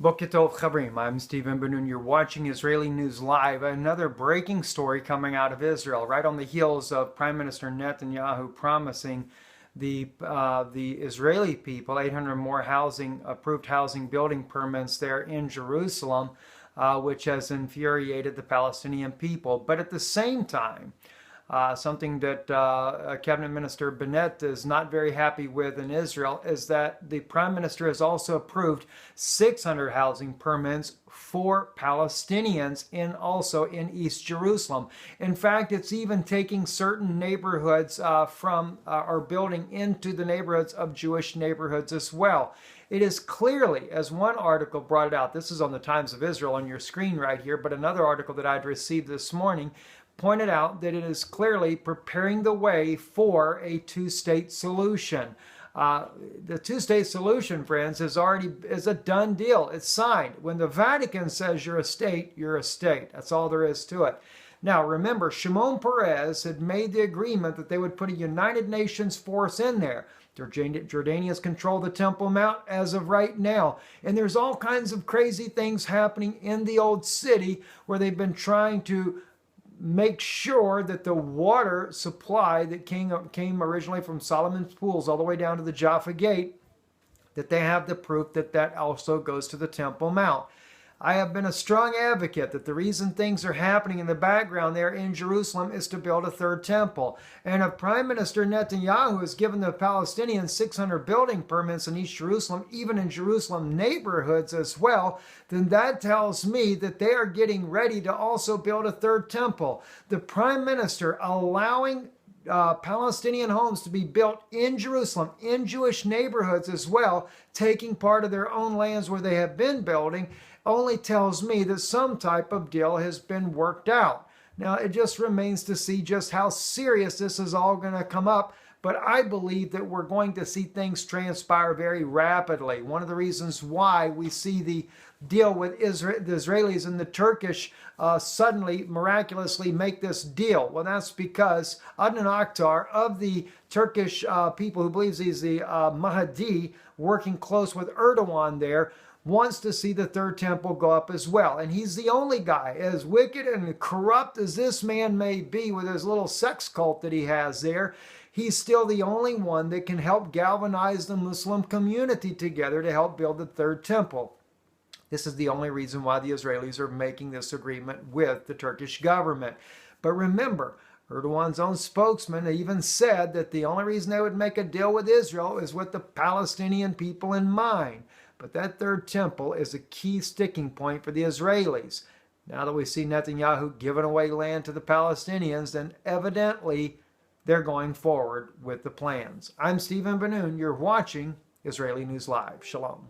Boker Tov Chabrim. I'm Stephen Benoon. You're watching Israeli News Live. Another breaking story coming out of Israel, right on the heels of Prime Minister Netanyahu promising the Israeli people 800 more approved housing building permits there in Jerusalem, which has infuriated the Palestinian people. But at the same time, something that Cabinet Minister Bennett is not very happy with in Israel is that the Prime Minister has also approved 600 housing permits for Palestinians also in East Jerusalem. In fact, it's even taking certain neighborhoods or building into the neighborhoods of Jewish neighborhoods as well. It is clearly, as one article brought it out, this is on the Times of Israel on your screen right here, but another article that I'd received this morning pointed out that it is clearly preparing the way for a two-state solution. The two-state solution, friends, is a done deal. It's signed. When the Vatican says you're a state, you're a state. That's all there is to it. Now, remember, Shimon Peres had made the agreement that they would put a United Nations force in there. Jordanians control the Temple Mount as of right now. And there's all kinds of crazy things happening in the old city where they've been trying to make sure that the water supply that came originally from Solomon's pools all the way down to the Jaffa Gate, that they have the proof that that also goes to the Temple Mount. I have been a strong advocate that the reason things are happening in the background there in Jerusalem is to build a third temple. And if Prime Minister Netanyahu has given the Palestinians 600 building permits in East Jerusalem, even in Jerusalem neighborhoods as well, then that tells me that they are getting ready to also build a third temple. The Prime Minister allowing Palestinian homes to be built in Jerusalem, in Jewish neighborhoods as well, taking part of their own lands where they have been building, only tells me that some type of deal has been worked out. Now, it just remains to see just how serious this is all going to come up, but I believe that we're going to see things transpire very rapidly. One of the reasons why we see the deal with the Israelis and the Turkish suddenly, miraculously make this deal. Well, that's because Adnan Akhtar of the Turkish people who believes he's the Mahdi, working close with Erdogan there, wants to see the third temple go up as well. And he's the only guy, as wicked and corrupt as this man may be with his little sex cult that he has there, he's still the only one that can help galvanize the Muslim community together to help build the third temple. This is the only reason why the Israelis are making this agreement with the Turkish government. But remember, Erdogan's own spokesman even said that the only reason they would make a deal with Israel is with the Palestinian people in mind. But that third temple is a key sticking point for the Israelis. Now that we see Netanyahu giving away land to the Palestinians, then evidently they're going forward with the plans. I'm Stephen Benoon. You're watching Israeli News Live. Shalom.